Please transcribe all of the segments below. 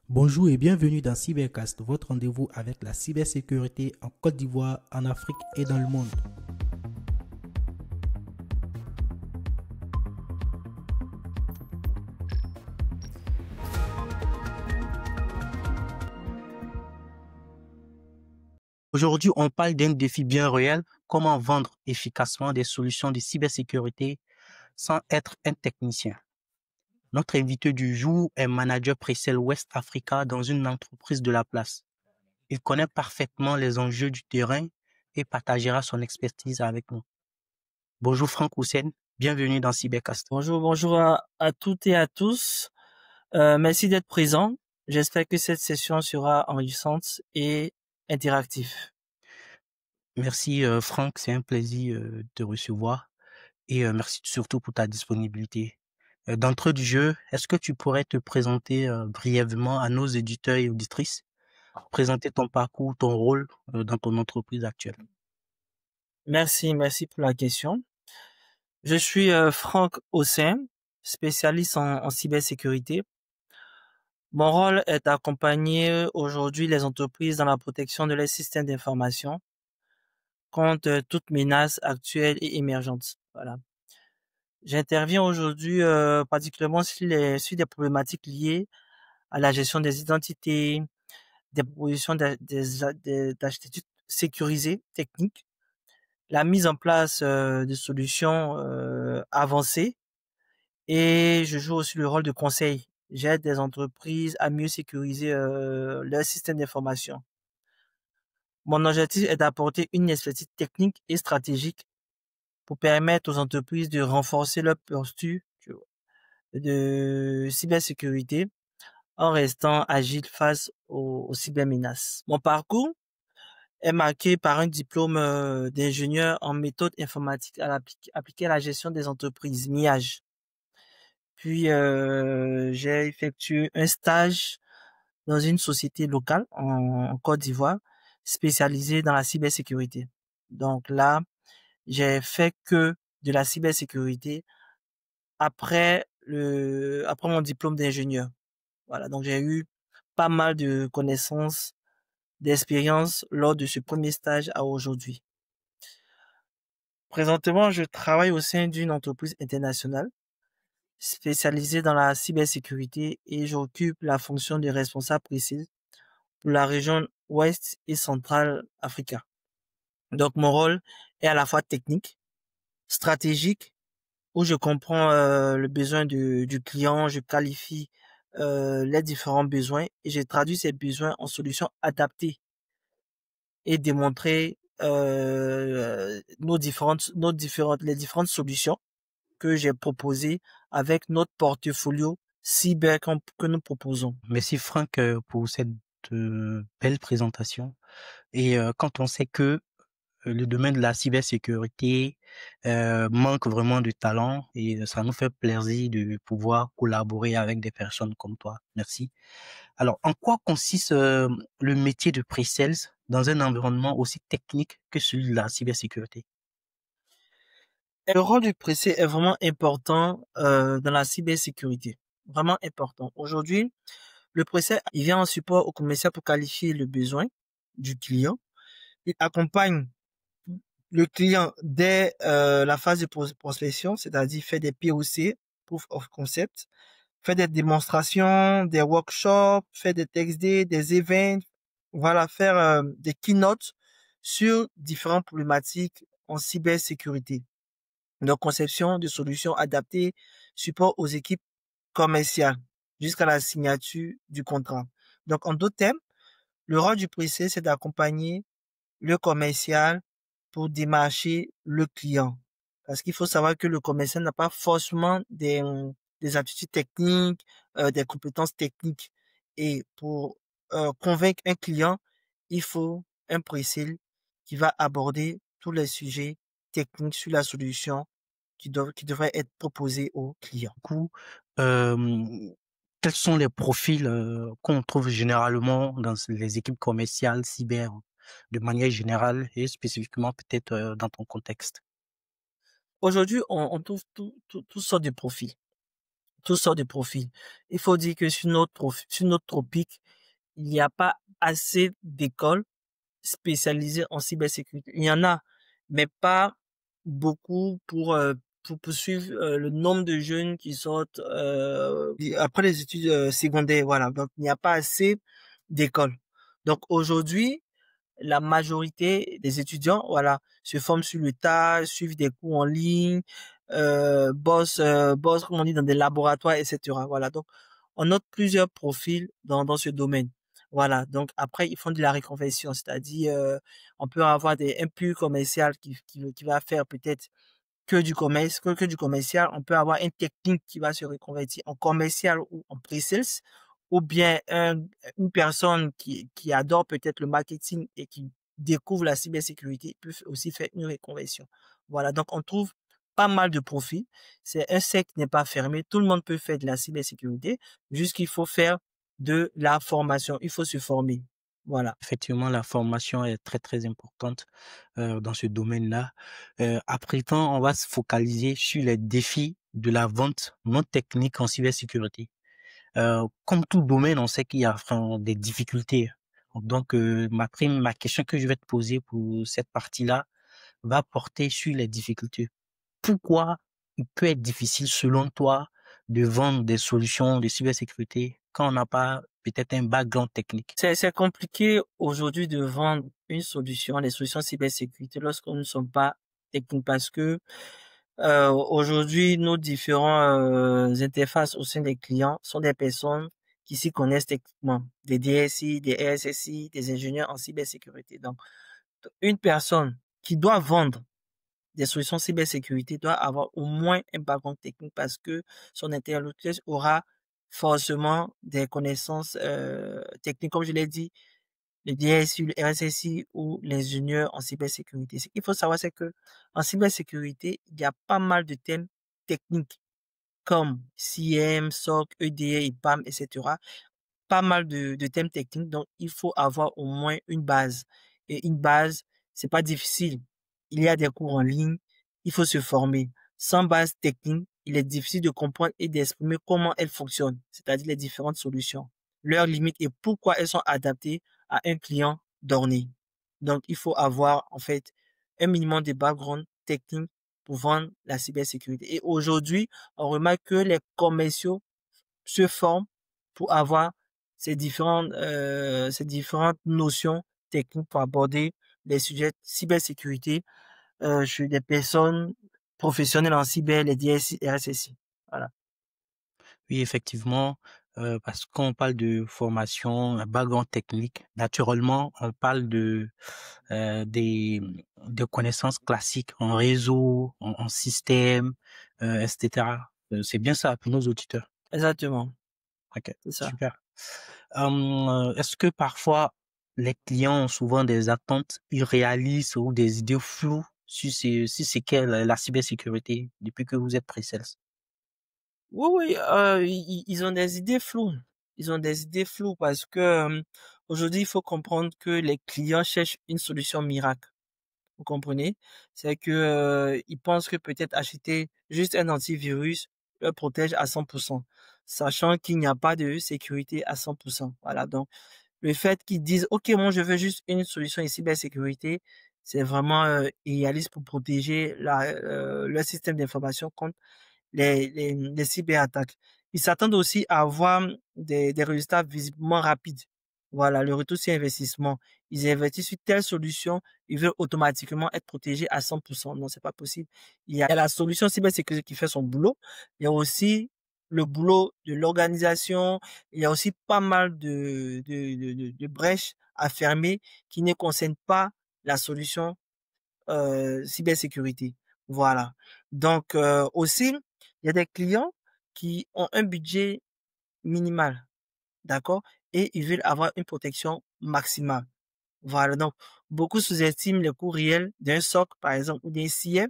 Bonjour et bienvenue dans Cybercast, votre rendez-vous avec la cybersécurité en Côte d'Ivoire, en Afrique et dans le monde. Aujourd'hui, on parle d'un défi bien réel, comment vendre efficacement des solutions de cybersécurité sans être un technicien. Notre invité du jour est manager pre-sale West Africa dans une entreprise de la place. Il connaît parfaitement les enjeux du terrain et partagera son expertise avec nous. Bonjour Franck Houssen, bienvenue dans Cybercast. Bonjour à toutes et à tous. Merci d'être présent. J'espère que cette session sera enrichissante et interactive. Merci Franck, c'est un plaisir de te recevoir et merci surtout pour ta disponibilité. D'entrée du jeu, est-ce que tu pourrais te présenter brièvement à nos éditeurs et auditrices, présenter ton parcours, ton rôle dans ton entreprise actuelle? Merci pour la question. Je suis Franck Hossein, spécialiste en cybersécurité. Mon rôle est d'accompagner aujourd'hui les entreprises dans la protection de leurs systèmes d'information contre toute menace actuelle et émergente. Voilà. J'interviens aujourd'hui particulièrement sur des problématiques liées à la gestion des identités, des propositions d'architecture sécurisée technique, la mise en place de solutions avancées, et je joue aussi le rôle de conseil. J'aide des entreprises à mieux sécuriser leur système d'information. Mon objectif est d'apporter une expertise technique et stratégique pour permettre aux entreprises de renforcer leur posture de cybersécurité en restant agile face aux cybermenaces. Mon parcours est marqué par un diplôme d'ingénieur en méthode informatique appliquée à la gestion des entreprises, MIAGE. Puis j'ai effectué un stage dans une société locale en Côte d'Ivoire spécialisée dans la cybersécurité. Donc là, j'ai fait que de la cybersécurité après mon diplôme d'ingénieur. Voilà, donc j'ai eu pas mal de connaissances, d'expérience lors de ce premier stage à aujourd'hui. Présentement, je travaille au sein d'une entreprise internationale spécialisée dans la cybersécurité et j'occupe la fonction de responsable précis pour la région ouest et centrale Africa. Donc mon rôle est à la fois technique, stratégique, où je comprends le besoin du client, je qualifie les différents besoins et je traduis ces besoins en solutions adaptées et démontrer les différentes solutions que j'ai proposées avec notre portfolio cyber que nous proposons. Merci Franck pour cette belle présentation. Et quand on sait que le domaine de la cybersécurité manque vraiment de talent et ça nous fait plaisir de pouvoir collaborer avec des personnes comme toi. Merci. Alors, en quoi consiste le métier de pre-sales dans un environnement aussi technique que celui de la cybersécurité? Le rôle du précis est vraiment important dans la cybersécurité. Vraiment important. Aujourd'hui, le précis, il vient en support au commercial pour qualifier le besoin du client. Il accompagne le client dès la phase de prospection, c'est-à-dire fait des POC, Proof of Concept, fait des démonstrations, des workshops, fait des text days, des events, voilà, faire des keynotes sur différentes problématiques en cybersécurité. Donc, conception de solutions adaptées, support aux équipes commerciales jusqu'à la signature du contrat. Donc, en d'autres termes, le rôle du pre-sales, c'est d'accompagner le commercial pour démarcher le client. Parce qu'il faut savoir que le commercial n'a pas forcément des aptitudes techniques, des compétences techniques. Et pour convaincre un client, il faut un pre-sales qui va aborder tous les sujets techniques sur la solution qui devrait être proposée au client. Du coup, euh, quels sont les profils qu'on trouve généralement dans les équipes commerciales cyber de manière générale et spécifiquement peut-être dans ton contexte? Aujourd'hui, on trouve toutes sortes de profils. toutes sortes de profils. Il faut dire que sur notre tropique, il n'y a pas assez d'écoles spécialisées en cybersécurité. Il y en a, mais pas beaucoup pour poursuivre le nombre de jeunes qui sortent après les études secondaires. Voilà, donc il n'y a pas assez d'écoles. Donc aujourd'hui, la majorité des étudiants, voilà, se forment sur le tas, suivent des cours en ligne, bossent, comme on dit, dans des laboratoires, etc. Voilà, donc on note plusieurs profils dans ce domaine. Voilà, donc après, ils font de la reconversion, c'est-à-dire, on peut avoir un pur commercial qui va faire peut-être que du commerce, que du commercial. On peut avoir un technique qui va se reconvertir en commercial ou en pre-sales, ou bien une personne qui adore peut-être le marketing et qui découvre la cybersécurité peut aussi faire une reconversion. Voilà, donc on trouve pas mal de profits. C'est un secteur qui n'est pas fermé. Tout le monde peut faire de la cybersécurité, juste qu'il faut faire de la formation. Il faut se former. Voilà. Effectivement, la formation est très, très importante dans ce domaine-là. À présent, on va se focaliser sur les défis de la vente non technique en cybersécurité. Comme tout domaine, on sait qu'il y a enfin, des difficultés. Donc, ma question que je vais te poser pour cette partie-là va porter sur les difficultés. Pourquoi il peut être difficile, selon toi, de vendre des solutions de cybersécurité quand on n'a pas peut-être un background technique? C'est compliqué aujourd'hui de vendre une solution, les solutions cybersécurité lorsqu'on ne sont pas techniques parce que aujourd'hui nos différents interfaces au sein des clients sont des personnes qui s'y connaissent techniquement, des DSI, des RSSI, des ingénieurs en cybersécurité. Donc une personne qui doit vendre des solutions cybersécurité doit avoir au moins un background technique parce que son interlocuteur aura forcément des connaissances techniques, comme je l'ai dit, le DSI, le RSSI ou l'ingénieur en cybersécurité. Ce qu'il faut savoir, c'est que en cybersécurité, il y a pas mal de thèmes techniques comme CIEM, SOC, EDR, IPAM, etc. Pas mal de thèmes techniques, donc il faut avoir au moins une base. Et une base, c'est pas difficile. Il y a des cours en ligne, il faut se former. Sans base technique, il est difficile de comprendre et d'exprimer comment elles fonctionnent, c'est-à-dire les différentes solutions, leurs limites et pourquoi elles sont adaptées à un client donné. Donc, il faut avoir, en fait, un minimum de background technique pour vendre la cybersécurité. Et aujourd'hui, on remarque que les commerciaux se forment pour avoir ces différentes notions techniques pour aborder les sujets de cybersécurité chez des personnes professionnelles en cyber, les DSI, RSSI. Voilà. Oui, effectivement, parce qu'on parle de formation, un background technique, naturellement, on parle des connaissances classiques en réseau, en système, etc. C'est bien ça pour nos auditeurs. Exactement, Ok, c'est ça. super. Est-ce que parfois les clients ont souvent des attentes irréalistes ou des idées floues sur ce qu'est la cybersécurité depuis que vous êtes pre-sales? Oui, oui, ils ont des idées floues. Ils ont des idées floues parce que aujourd'hui, il faut comprendre que les clients cherchent une solution miracle. Vous comprenez? C'est que ils pensent que peut-être acheter juste un antivirus leur protège à 100%, sachant qu'il n'y a pas de sécurité à 100%. Voilà, donc le fait qu'ils disent, OK, moi je veux juste une solution de cybersécurité, c'est vraiment irréaliste pour protéger leur système d'information contre les cyberattaques. Ils s'attendent aussi à avoir des résultats visiblement rapides. Voilà, le retour sur investissement. Ils investissent sur telle solution, ils veulent automatiquement être protégés à 100%. Non, c'est pas possible. Il y a la solution cybersécurité qui fait son boulot. Il y a aussi le boulot de l'organisation. Il y a aussi pas mal de brèches à fermer qui ne concernent pas la solution cybersécurité. Voilà. Donc aussi, il y a des clients qui ont un budget minimal, d'accord, et ils veulent avoir une protection maximale. Voilà. Donc beaucoup sous-estiment les coûts réels d'un SOC, par exemple, ou d'un CIEM.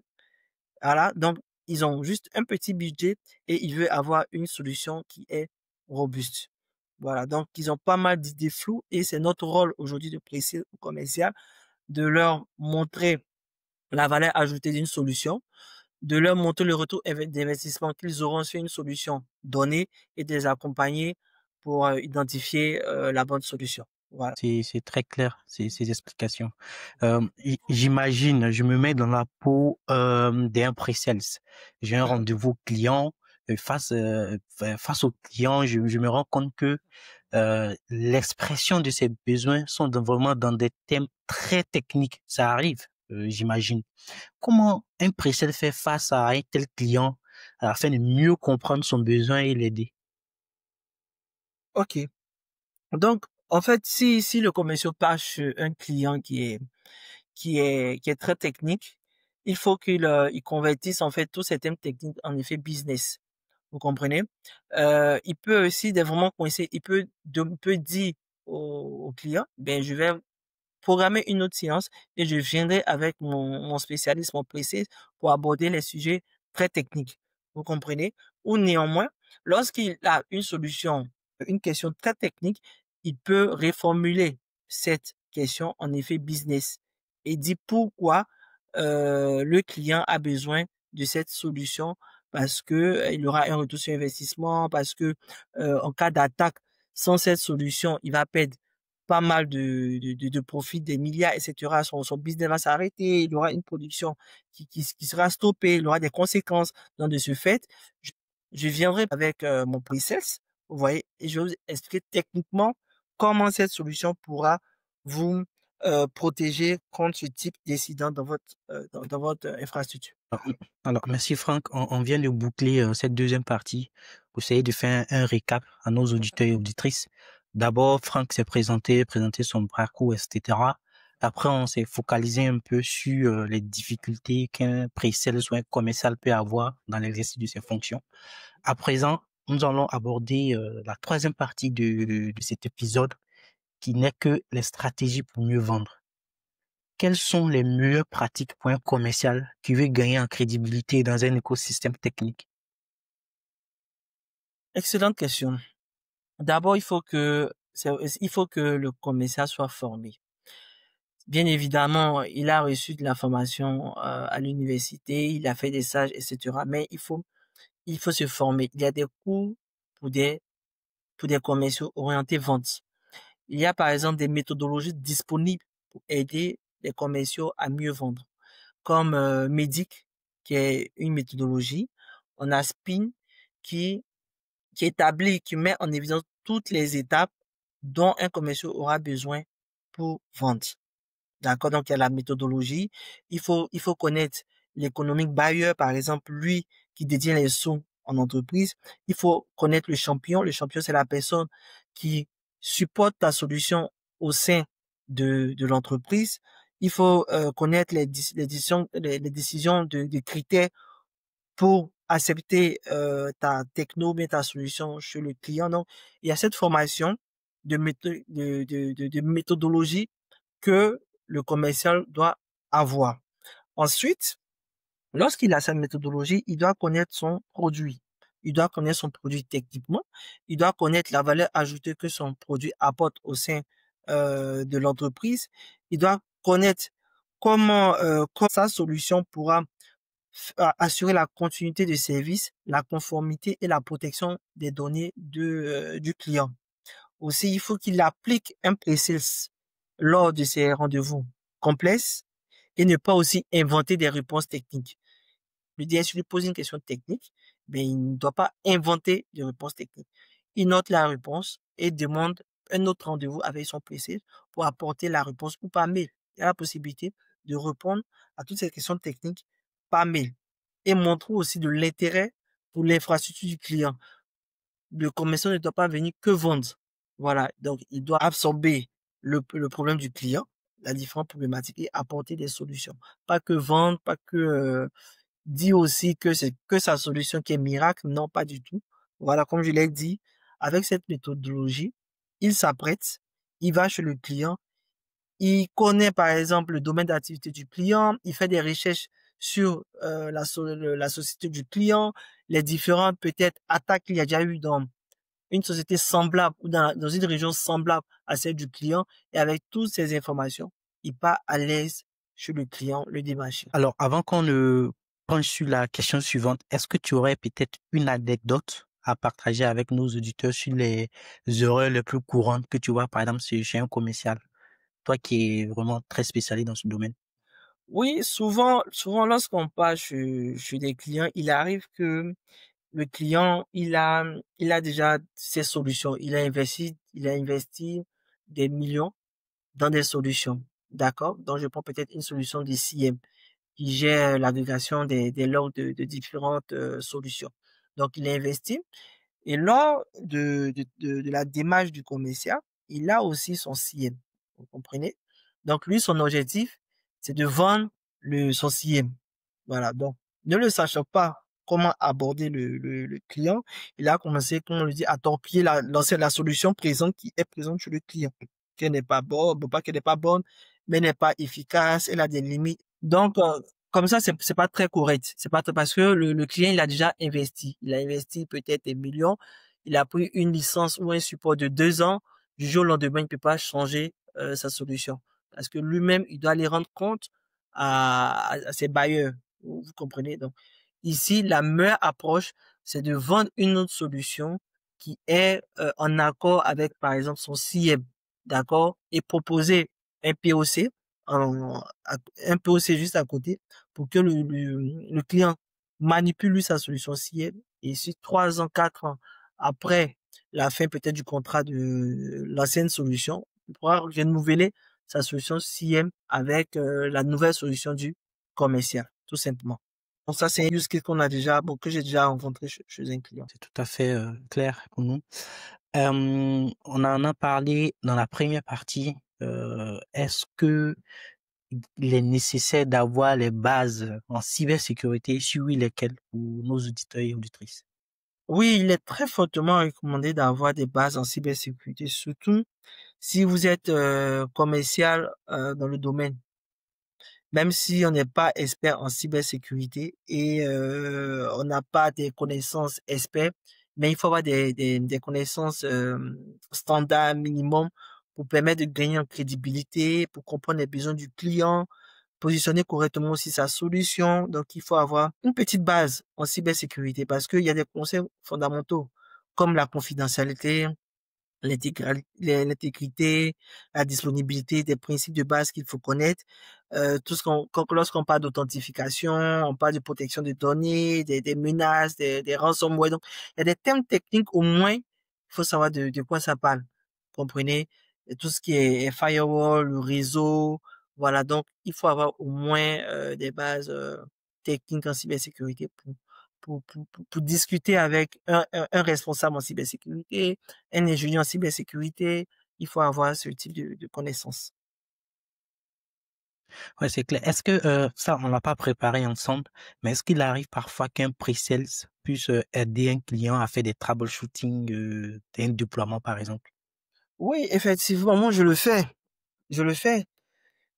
Voilà. Donc ils ont juste un petit budget et ils veulent avoir une solution qui est robuste. Voilà. Donc ils ont pas mal d'idées floues et c'est notre rôle aujourd'hui de préciser au commercial de leur montrer la valeur ajoutée d'une solution, de leur montrer le retour d'investissement qu'ils auront sur une solution donnée et de les accompagner pour identifier la bonne solution. Voilà. C'est très clair, ces explications. J'imagine, je me mets dans la peau d'un pre-sales. J'ai un rendez-vous client. Face au client, je me rends compte que l'expression de ses besoins sont vraiment dans des thèmes très techniques. Ça arrive, j'imagine. Comment un pre-sales fait face à un tel client afin de mieux comprendre son besoin et l'aider? Ok. Donc, en fait, si le commercial passe chez un client qui est très technique, il faut il convertisse en fait tous ces thèmes techniques en effet business. Vous comprenez? Il peut aussi vraiment coincer, peut dire au client, ben je vais programmer une autre séance et je viendrai avec mon spécialiste, mon précis pour aborder les sujets très techniques. Vous comprenez? Ou néanmoins, lorsqu'il a une solution, une question très technique, il peut reformuler cette question en effet business et dire pourquoi le client a besoin de cette solution parce que il aura un retour sur investissement, parce que en cas d'attaque, sans cette solution, il va perdre pas mal de profits, des milliards, etc. Son business va s'arrêter, il aura une production qui sera stoppée, il aura des conséquences. Donc, de ce fait, je, je viendrai avec mon pre-sales, vous voyez, et je vais vous expliquer techniquement comment cette solution pourra vous protéger contre ce type d'incident dans votre infrastructure. Alors, merci Franck. On vient de boucler cette deuxième partie pour essayer de faire un récap à nos auditeurs et auditrices. D'abord, Franck s'est présenté son parcours, etc. Après, on s'est focalisé un peu sur les difficultés qu'un pre-sales ou un commercial peut avoir dans l'exercice de ses fonctions. À présent, nous allons aborder la troisième partie de cet épisode qui n'est que les stratégies pour mieux vendre. Quelles sont les meilleures pratiques pour un commercial qui veut gagner en crédibilité dans un écosystème technique? Excellente question. D'abord, il faut que le commercial soit formé. Bien évidemment, il a reçu de la formation à l'université, il a fait des stages, etc. Mais il faut se former. Il y a des cours pour pour des commerciaux orientés vente. Il y a par exemple des méthodologies disponibles pour aider les commerciaux à mieux vendre, comme MEDIC, qui est une méthodologie. On a SPIN, qui, qui établit, qui met en évidence toutes les étapes dont un commercial aura besoin pour vendre. D'accord? Donc, il y a la méthodologie. Il faut connaître l'économique buyer, par exemple, lui qui détient les sous en entreprise. Il faut connaître le champion. Le champion, c'est la personne qui supporte ta solution au sein de l'entreprise. Il faut connaître les décisions de critères pour accepter ta techno, mais ta solution chez le client. Donc, il y a cette formation de méthodologie que le commercial doit avoir. Ensuite, lorsqu'il a sa méthodologie, il doit connaître son produit. Il doit connaître son produit techniquement. Il doit connaître la valeur ajoutée que son produit apporte au sein de l'entreprise. Il doit connaître comment sa solution pourra assurer la continuité de service, la conformité et la protection des données du client. Aussi, il faut qu'il applique un pre-sales lors de ses rendez-vous complexes et ne pas aussi inventer des réponses techniques. Le DSU lui pose une question technique, mais il ne doit pas inventer de réponses techniques. Il note la réponse et demande un autre rendez-vous avec son pre-sales pour apporter la réponse ou par mail. Il y a la possibilité de répondre à toutes ces questions techniques par mail et montrer aussi de l'intérêt pour l'infrastructure du client. Le commercial ne doit pas venir que vendre. Voilà. Donc, il doit absorber le problème du client, la différente problématique et apporter des solutions. Pas que vendre, pas que dire aussi que c'est que sa solution qui est miracle. Non, pas du tout. Voilà, comme je l'ai dit, avec cette méthodologie, il s'apprête, il va chez le client, il connaît par exemple le domaine d'activité du client, il fait des recherches sur la société du client, les différentes peut-être attaques qu'il y a déjà eu dans une société semblable ou dans une région semblable à celle du client. Et avec toutes ces informations, il part à l'aise chez le client, le démarcheur. Alors, avant qu'on ne penche sur la question suivante. Est-ce que tu aurais peut-être une anecdote à partager avec nos auditeurs sur les erreurs les plus courantes que tu vois, par exemple, chez un commercial? Toi qui es vraiment très spécialisé dans ce domaine. Oui, souvent lorsqu'on passe chez des clients, il arrive que le client, il a déjà ses solutions. Il a investi des millions dans des solutions. D'accord? Donc, je prends peut-être une solution de CM qui gère l'agrégation des logs de différentes solutions. Donc, il a investi. Et lors de la démarche du commercial, il a aussi son CM. Vous comprenez? Donc, lui, son objectif, c'est de vendre son CM. Voilà. Donc, ne le sachant pas comment aborder le client, il a commencé, comme on le dit, à torpiller la solution présente qui est présente chez le client. Qu'elle n'est pas bonne, bon, pas qu'elle n'est pas bonne, mais n'est pas efficace, elle a des limites. Donc, comme ça, c'est pas très correct. C'est pas parce que le client, il a déjà investi. Il a investi peut-être des millions. Il a pris une licence ou un support de 2 ans. Du jour au lendemain, il ne peut pas changer sa solution. Parce que lui-même, il doit aller rendre compte à ses bailleurs. Vous comprenez? Donc, ici, la meilleure approche, c'est de vendre une autre solution qui est en accord avec, par exemple, son CIEM. D'accord? Et proposer un POC, un POC juste à côté pour que le client manipule lui sa solution CIEM. Et si 3 ans, 4 ans après la fin peut-être du contrat de l'ancienne solution, il pourra renouveler sa solution CIEM avec la nouvelle solution du commercial, tout simplement. Donc ça, c'est un use case qu'on a déjà, bon, que j'ai déjà rencontré chez un client. C'est tout à fait clair pour nous. On en a parlé dans la première partie. Est-ce que il est nécessaire d'avoir les bases en cybersécurité, sur oui lesquelles pour nos auditeurs et auditrices? Oui, il est très fortement recommandé d'avoir des bases en cybersécurité, surtout si vous êtes commercial dans le domaine. Même si on n'est pas expert en cybersécurité et on n'a pas des connaissances experts, mais il faut avoir des connaissances standards minimum pour permettre de gagner en crédibilité, pour comprendre les besoins du client, positionner correctement aussi sa solution. Donc, il faut avoir une petite base en cybersécurité parce qu'il y a des concepts fondamentaux comme la confidentialité, l'intégrité, la disponibilité des principes de base qu'il faut connaître. Tout ce lorsqu'on parle d'authentification, on parle de protection des données, des menaces, des ransomware. Donc, il y a des thèmes techniques au moins, il faut savoir de quoi ça parle. Vous comprenez? Et tout ce qui est firewall, le réseau, voilà. Donc, il faut avoir au moins des bases techniques en cybersécurité pour discuter avec un responsable en cybersécurité, un ingénieur en cybersécurité, il faut avoir ce type de connaissances. Ouais, c'est clair. Est-ce que ça, on l'a pas préparé ensemble, mais est-ce qu'il arrive parfois qu'un pre-sales puisse aider un client à faire des troubleshooting d'un déploiement, par exemple? Oui, effectivement, moi je le fais. Je le fais.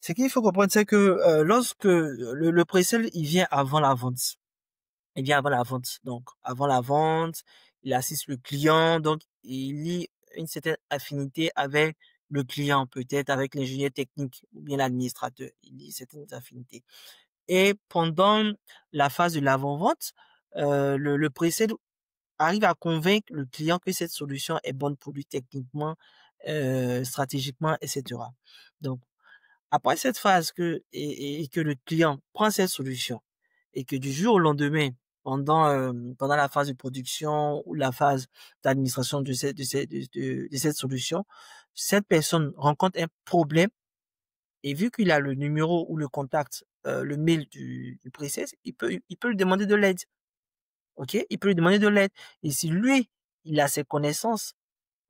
Ce qu'il faut comprendre, c'est que lorsque le pre-sale, il vient avant la vente. Il vient avant la vente. Donc, avant la vente, il assiste le client, donc il lie une certaine affinité avec le client, peut-être avec l'ingénieur technique ou bien l'administrateur. Il lie certaines affinités. Et pendant la phase de l'avant-vente, le pre-sale arrive à convaincre le client que cette solution est bonne pour lui techniquement, stratégiquement, etc. Donc, après cette phase et que le client prend cette solution et que du jour au lendemain, pendant la phase de production ou la phase d'administration de cette solution, cette personne rencontre un problème et vu qu'il a le numéro ou le contact, le mail du pre-sales, il peut lui demander de l'aide. OK? Il peut lui demander de l'aide. Et si lui, il a ses connaissances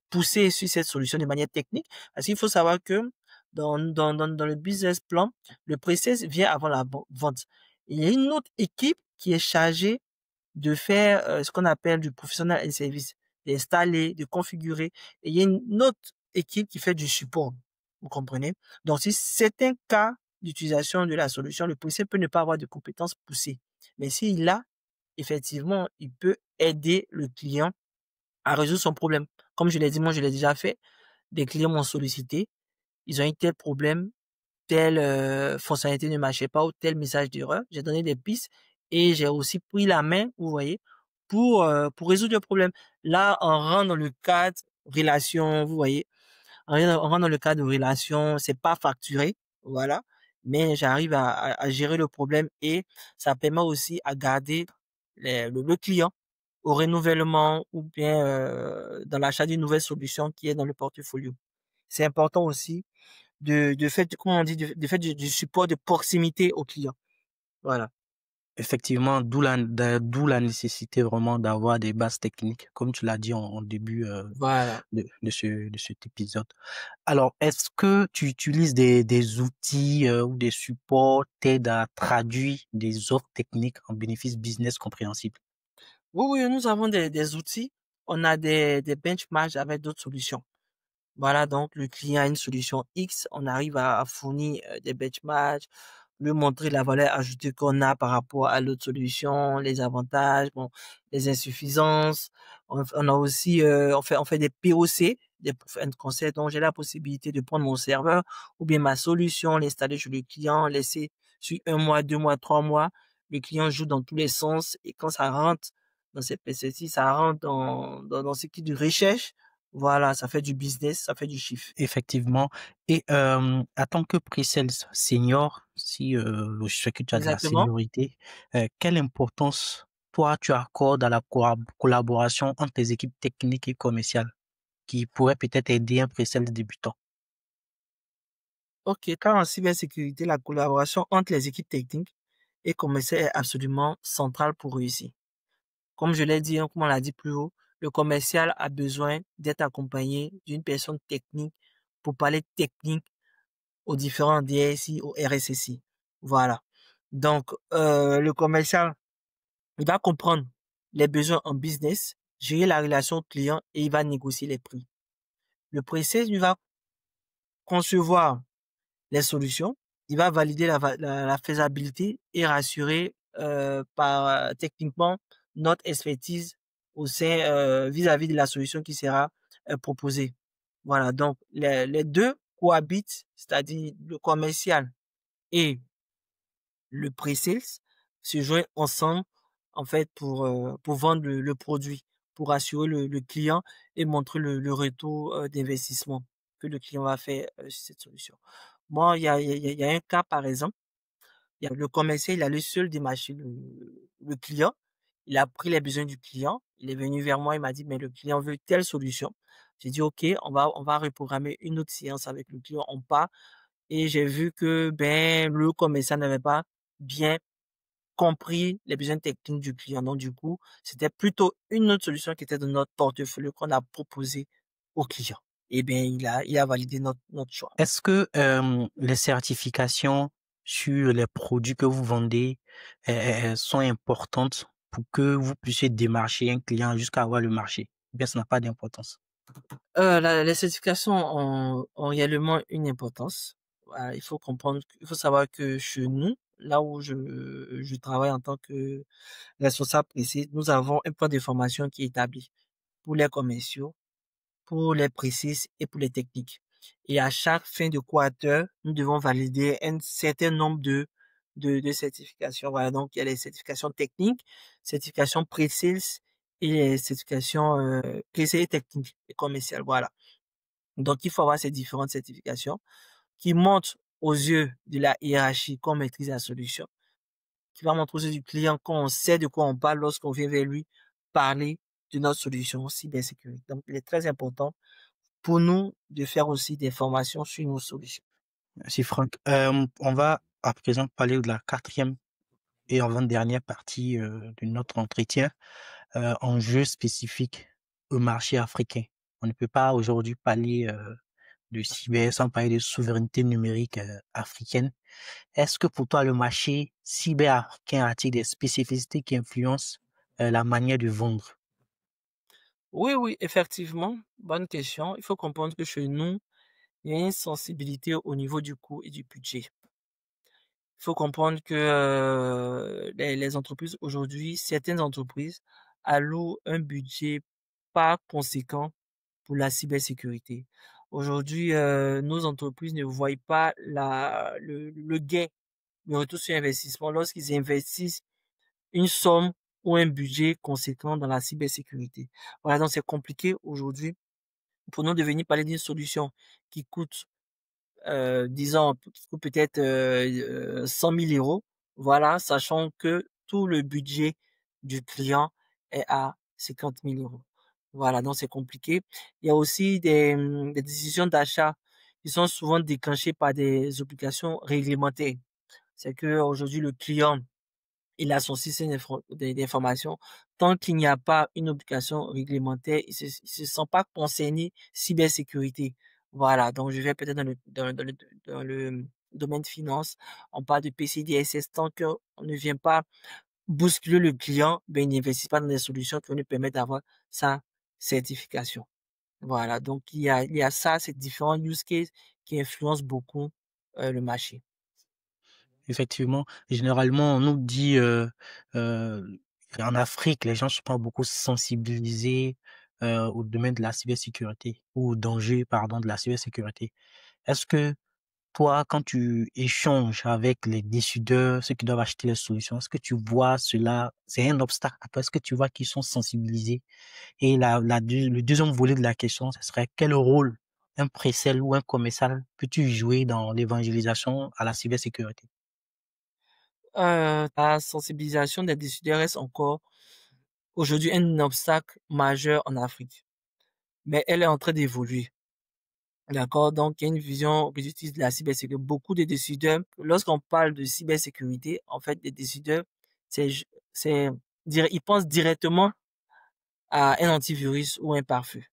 poussées sur cette solution de manière technique, parce qu'il faut savoir que dans le business plan, le pre-sales vient avant la vente. Il y a une autre équipe qui est chargée de faire ce qu'on appelle du professional and service, d'installer, de configurer. Et il y a une autre équipe qui fait du support. Vous comprenez? Donc, si certains cas d'utilisation de la solution, le policier peut ne pas avoir de compétences poussées. Mais s'il l'a, effectivement, il peut aider le client à résoudre son problème. Comme je l'ai dit, moi, je l'ai déjà fait. Des clients m'ont sollicité. Ils ont eu tel problème, telle fonctionnalité ne marchait pas ou tel message d'erreur. J'ai donné des pistes et j'ai aussi pris la main, vous voyez, pour résoudre le problème. Là, on rentre dans le cadre relation, vous voyez, on rentre dans le cadre de relation, c'est pas facturé, voilà, mais j'arrive à gérer le problème et ça permet aussi à garder le client au renouvellement ou bien dans l'achat d'une nouvelle solution qui est dans le portfolio. C'est important aussi de faire, comment on dit, de faire du support de proximité au client. Voilà. Effectivement, d'où la nécessité vraiment d'avoir des bases techniques, comme tu l'as dit en début Voilà. de cet épisode. Alors, est-ce que tu utilises des outils ou des supports t'aident à traduire des offres techniques en bénéfices business compréhensibles? Oui, oui, nous avons des outils. On a des benchmarks avec d'autres solutions. Voilà, donc le client a une solution X, on arrive à fournir des benchmarks, lui montrer la valeur ajoutée qu'on a par rapport à l'autre solution, les avantages, bon, les insuffisances. On a aussi, on fait des POC, des proof and concept, donc j'ai la possibilité de prendre mon serveur ou bien ma solution, l'installer chez le client, laisser sur 1 mois, 2 mois, 3 mois. Le client joue dans tous les sens et quand ça rentre dans ces PCC, ça rentre dans ce qui est de recherche. Voilà, ça fait du business, ça fait du chiffre. Effectivement. Et en tant que pre-sales senior, si je sais que tu as de la Exactement. seniorité, quelle importance toi tu accordes à la collaboration entre tes équipes techniques et commerciales qui pourrait peut-être aider un pre-sales débutant? OK, car en cybersécurité, la collaboration entre les équipes techniques et commerciales est absolument centrale pour réussir. Comme je l'ai dit, hein, comme on l'a dit plus haut, le commercial a besoin d'être accompagné d'une personne technique pour parler technique aux différents DSI, aux RSSI. Voilà. Donc, le commercial, il va comprendre les besoins en business, gérer la relation client et il va négocier les prix. Le pré-sales, il va concevoir les solutions, il va valider la faisabilité et rassurer par techniquement notre expertise au sein vis-à-vis de la solution qui sera proposée. Voilà, donc les deux cohabitent, c'est-à-dire le commercial et le pre-sales se joignent ensemble en fait pour vendre le produit, pour assurer le client et montrer le retour d'investissement que le client va faire sur cette solution. Moi, il y a un cas par exemple, il y a le commercial, il a le seul démarché le client, il a pris les besoins du client, il est venu vers moi, il m'a dit mais le client veut telle solution. J'ai dit ok, on va reprogrammer une autre séance avec le client, on part et j'ai vu que ben le commercial n'avait pas bien compris les besoins techniques du client. Donc, du coup, c'était plutôt une autre solution qui était dans notre portefeuille qu'on a proposé au client. Et bien, il a validé notre choix. Est-ce que les certifications sur les produits que vous vendez sont importantes pour que vous puissiez démarcher un client jusqu'à avoir le marché? Ou bien ça n'a pas d'importance? Les certifications ont réellement une importance. Voilà, il faut comprendre, il faut savoir que chez nous, là où je travaille en tant que responsable précis, nous avons un plan de formation qui est établi pour les commerciaux, pour les précises et pour les techniques. Et à chaque fin de quarter, nous devons valider un certain nombre de certifications. Voilà, donc il y a les certifications techniques, certifications précises et les certifications précises et techniques et commerciales. Voilà. Donc il faut avoir ces différentes certifications qui montrent aux yeux de la hiérarchie qu'on maîtrise la solution, qui va montrer aux yeux du client qu'on sait de quoi on parle lorsqu'on vient vers lui parler de notre solution cybersécurité. Donc il est très important pour nous de faire aussi des formations sur nos solutions. Merci Franck. On va à présent parler de la quatrième et avant-dernière partie de notre entretien, enjeux spécifiques au marché africain. On ne peut pas aujourd'hui parler de cyber sans parler de souveraineté numérique africaine. Est-ce que pour toi, le marché cyber-africain a-t-il des spécificités qui influencent la manière de vendre? Oui, oui, effectivement, bonne question. Il faut comprendre que chez nous, il y a une sensibilité au niveau du coût et du budget. Il faut comprendre que les entreprises aujourd'hui, certaines entreprises allouent un budget pas conséquent pour la cybersécurité. Aujourd'hui, nos entreprises ne voient pas le gain, le retour sur investissement lorsqu'ils investissent une somme ou un budget conséquent dans la cybersécurité. Voilà, donc c'est compliqué aujourd'hui pour nous de venir parler d'une solution qui coûte, disons, qui coûte peut-être 100 000 euros. Voilà, sachant que tout le budget du client est à 50 000 euros. Voilà, donc c'est compliqué. Il y a aussi des décisions d'achat qui sont souvent déclenchées par des obligations réglementaires. C'est que aujourd'hui le client il a son système d'information. Tant qu'il n'y a pas une obligation réglementaire, il se sent pas concerné cybersécurité. Voilà. Donc, je vais peut-être dans le domaine de finance. On parle de PCI-DSS. Tant qu'on ne vient pas bousculer le client, ben, il n'investit pas dans des solutions qui vont lui permettre d'avoir sa certification. Voilà. Donc, il y a ça, ces différents use cases qui influencent beaucoup, le marché. Effectivement, généralement, on nous dit en Afrique, les gens sont pas beaucoup sensibilisés au domaine de la cybersécurité ou au danger, pardon, de la cybersécurité. Est-ce que toi, quand tu échanges avec les décideurs, ceux qui doivent acheter les solutions, est-ce que tu vois cela, c'est un obstacle à toi? Est-ce que tu vois qu'ils sont sensibilisés? Et le deuxième volet de la question, ce serait quel rôle un précel ou un commercial peux-tu jouer dans l'évangélisation à la cybersécurité? La sensibilisation des décideurs reste encore aujourd'hui un obstacle majeur en Afrique, mais elle est en train d'évoluer. D'accord? Donc, il y a une vision positive de la cybersécurité. Beaucoup de décideurs, lorsqu'on parle de cybersécurité, en fait, les décideurs, c'est, c'est, ils pensent directement à un antivirus ou un pare-feu.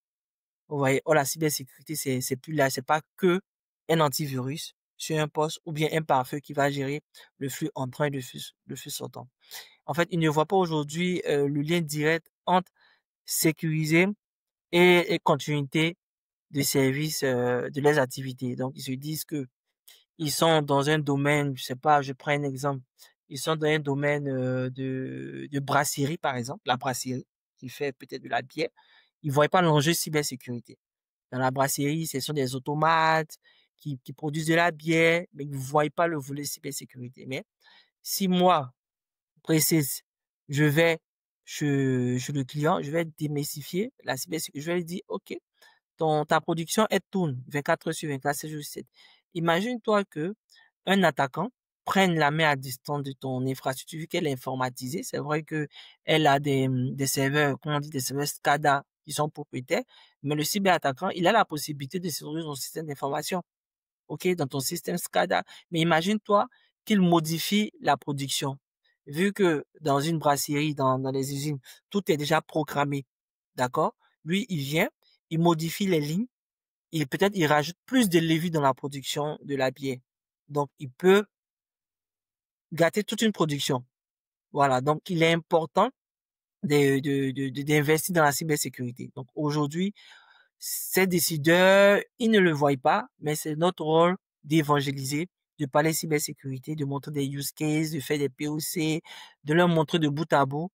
Vous voyez, oh, la cybersécurité, c'est plus là, c'est pas que un antivirus sur un poste ou bien un pare-feu qui va gérer le flux entrant et le flux sortant. En fait, ils ne voient pas aujourd'hui le lien direct entre sécuriser et continuité de service de leurs activités. Donc, ils se disent que ils sont dans un domaine, je sais pas, je prends un exemple, ils sont dans un domaine de brasserie, par exemple, la brasserie qui fait peut-être de la bière. Ils voient pas l'enjeu cybersécurité. Dans la brasserie, ce sont des automates qui produisent de la bière, mais ils ne voient pas le volet cybersécurité. Mais si moi, précise, je vais chez le client, je vais démystifier la cybersécurité. Je vais lui dire, OK, ta production, elle tourne 24 heures sur 24, 7 jours sur 7. Imagine-toi que un attaquant prenne la main à distance de ton infrastructure, vu qu'elle est informatisée. C'est vrai que elle a des serveurs, comment on dit, des serveurs SCADA qui sont propriétaires, mais le cyberattaquant, il a la possibilité de se retrouver dans ton système d'information, OK, dans ton système SCADA. Mais imagine-toi qu'il modifie la production. Vu que dans une brasserie, dans les usines, tout est déjà programmé. D'accord? Lui, il vient, il modifie les lignes, peut-être il rajoute plus de lévis dans la production de la bière. Donc, il peut gâter toute une production. Voilà. Donc, il est important d'investir dans la cybersécurité. Donc, aujourd'hui, ces décideurs, ils ne le voient pas, mais c'est notre rôle d'évangéliser, de parler cybersécurité, de montrer des use cases, de faire des POC, de leur montrer de bout à bout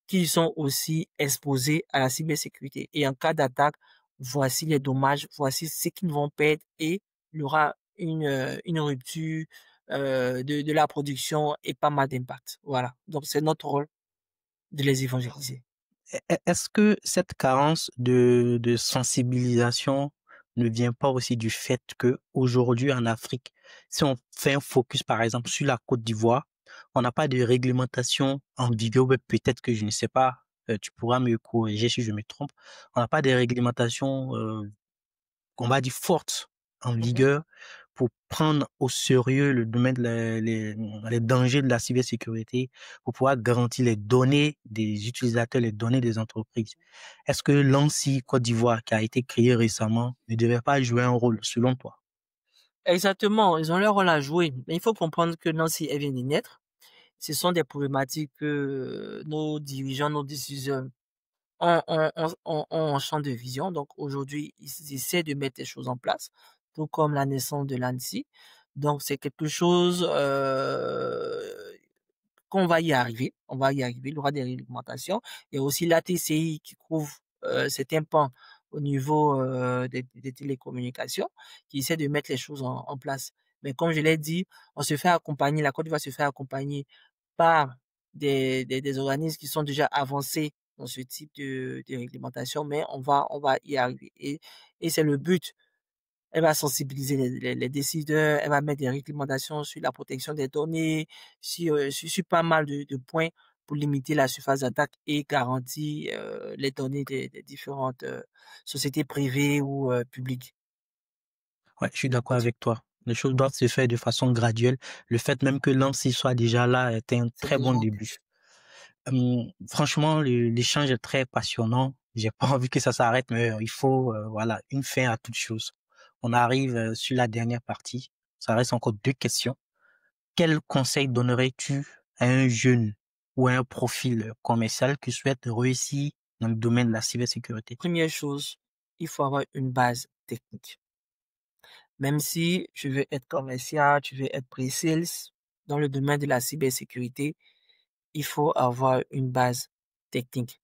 qu'ils sont aussi exposés à la cybersécurité. Et en cas d'attaque, voici les dommages, voici ce qu'ils vont perdre et il y aura une rupture de la production et pas mal d'impact. Voilà. Donc, c'est notre rôle de les évangéliser. Est-ce que cette carence de sensibilisation ne vient pas aussi du fait que aujourd'hui en Afrique, si on fait un focus par exemple sur la Côte d'Ivoire, on n'a pas de réglementation en vigueur, mais peut-être que je ne sais pas, tu pourras me corriger si je me trompe, on n'a pas de réglementation qu'on va dire forte en Mhm. vigueur pour prendre au sérieux le domaine les dangers de la cybersécurité, pour pouvoir garantir les données des utilisateurs, les données des entreprises. Est-ce que l'ANSSI Côte d'Ivoire, qui a été créé récemment, ne devait pas jouer un rôle, selon toi? Exactement, ils ont leur rôle à jouer. Mais il faut comprendre que Nancy, elle vient de naître. Ce sont des problématiques que nos dirigeants, nos décideurs ont un champ de vision. Donc aujourd'hui, ils essaient de mettre les choses en place, tout comme la naissance de l'ANSSI. Donc c'est quelque chose qu'on va y arriver. On va y arriver. Il y aura des réglementations. Il y a aussi l'ATCI qui couvre certains pans au niveau des télécommunications, qui essaie de mettre les choses en place. Mais comme je l'ai dit, on se fait accompagner, la Côte d'Ivoire se fait accompagner par des organismes qui sont déjà avancés dans ce type de réglementation, mais on va y arriver. Et c'est le but. Elle va sensibiliser les décideurs, elle va mettre des réglementations sur la protection des données, sur pas mal de points pour limiter la surface d'attaque et garantir les données des différentes sociétés privées ou publiques. Ouais, je suis d'accord avec toi. Les choses doivent se faire de façon graduelle. Le fait même que l'ANSSI soit déjà là est un C'est très bon déjà un début. but. Franchement, l'échange est très passionnant. J'ai pas envie que ça s'arrête, mais il faut, voilà, une fin à toute chose. On arrive sur la dernière partie. Ça reste encore deux questions. Quel conseil donnerais-tu à un jeune ou à un profil commercial qui souhaite réussir dans le domaine de la cybersécurité? Première chose, il faut avoir une base technique. Même si je veux être commercial, tu veux être pre-sales, dans le domaine de la cybersécurité, il faut avoir une base technique.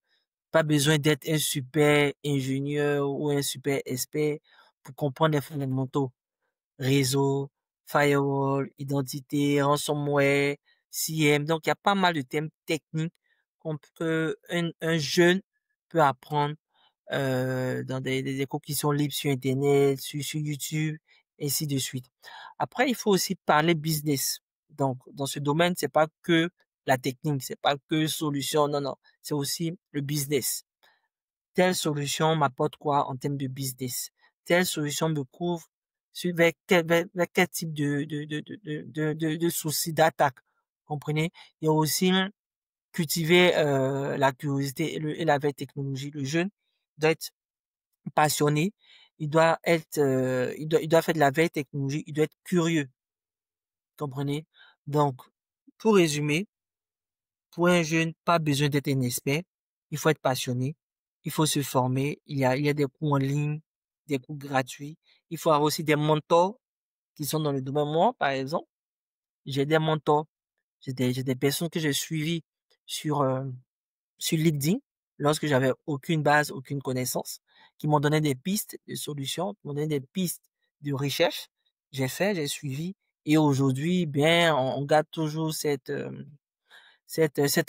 Pas besoin d'être un super ingénieur ou un super expert pour comprendre les fondamentaux. Réseau, firewall, identité, ransomware, CM. Donc, il y a pas mal de thèmes techniques un jeune peut apprendre dans des cours qui sont libres sur Internet, sur YouTube, ainsi de suite. Après, il faut aussi parler business. Donc, dans ce domaine, c'est pas que la technique, c'est pas que solution, non, non. C'est aussi le business. Telle solution m'apporte quoi en termes de business? Telle solution me couvre vers quel type de soucis d'attaque? Comprenez? Il y a aussi cultiver la curiosité et la veille technologie. Le jeune doit être passionné, il doit faire de la veille technologie, il doit être curieux. Comprenez? Donc, pour résumer, pour un jeune, pas besoin d'être un expert. Il faut être passionné. Il faut se former. Il y a des cours en ligne, des cours gratuits. Il faut avoir aussi des mentors qui sont dans le domaine. Moi, par exemple, j'ai des mentors. J'ai des personnes que j'ai suivies sur, sur LinkedIn lorsque j'avais aucune base, aucune connaissance, qui m'ont donné des pistes de solutions, qui m'ont donné des pistes de recherche. J'ai suivi. Et aujourd'hui, bien, on garde toujours cette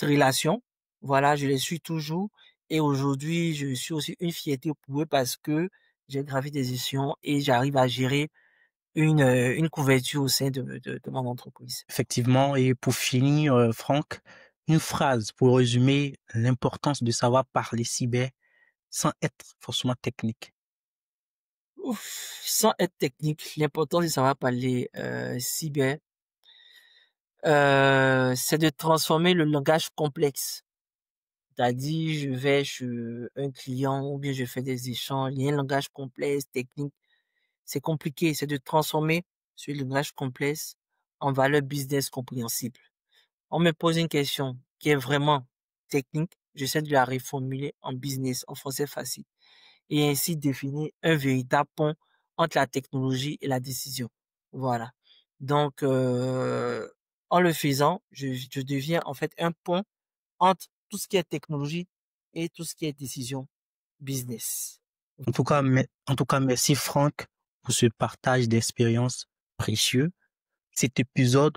relation. Voilà, je les suis toujours. Et aujourd'hui, je suis aussi une fierté pour eux parce que j'ai gravi des échelons et j'arrive à gérer une couverture au sein de mon entreprise. Effectivement, et pour finir, Franck, une phrase pour résumer l'importance de savoir parler cyber sans être forcément technique. Ouf, sans être technique, l'important de savoir parler cyber, c'est de transformer le langage complexe. C'est-à-dire, je vais chez un client ou bien je fais des échanges, il y a un langage complexe, technique. C'est compliqué, c'est de transformer ce langage complexe en valeur business compréhensible. On me pose une question qui est vraiment technique, j'essaie de la reformuler en business, en français facile, et ainsi définir un véritable pont entre la technologie et la décision. Voilà. Donc, en le faisant, je deviens en fait un pont entre tout ce qui est technologie et tout ce qui est décision business. En tout cas, merci Franck pour ce partage d'expériences précieux. Cet épisode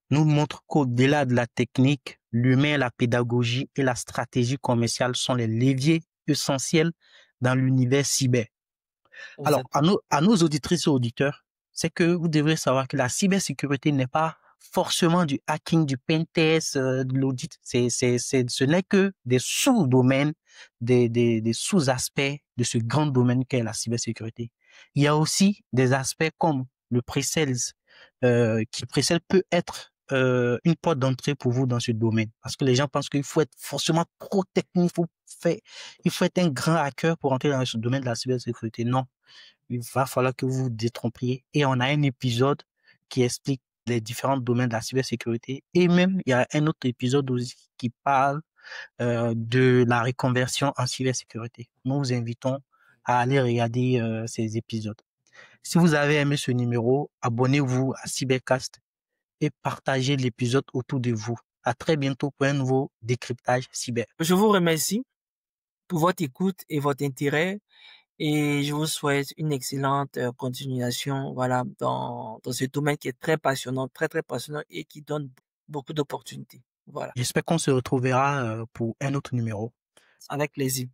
nous montre qu'au-delà de la technique, l'humain, la pédagogie et la stratégie commerciale sont les leviers essentiels dans l'univers cyber. Alors, Exactement. à nos auditrices et auditeurs, c'est que vous devrez savoir que la cybersécurité n'est pas forcément du hacking, du pentest, de l'audit. Ce n'est que des sous-domaines, des sous-aspects de ce grand domaine qu'est la cybersécurité. Il y a aussi des aspects comme le pre-sales, qui pre-sales peut être une porte d'entrée pour vous dans ce domaine. Parce que les gens pensent qu'il faut être forcément trop technique, il faut être un grand hacker pour entrer dans ce domaine de la cybersécurité. Non, il va falloir que vous vous détrompiez. Et on a un épisode qui explique les différents domaines de la cybersécurité. Et même, il y a un autre épisode aussi qui parle de la reconversion en cybersécurité. Nous vous invitons à aller regarder ces épisodes. Si vous avez aimé ce numéro, abonnez-vous à Cybercast et partagez l'épisode autour de vous. À très bientôt pour un nouveau décryptage cyber. Je vous remercie pour votre écoute et votre intérêt et je vous souhaite une excellente continuation, voilà, dans ce domaine qui est très passionnant, très, très passionnant et qui donne beaucoup d'opportunités. Voilà, J'espère qu'on se retrouvera pour un autre numéro. avec plaisir.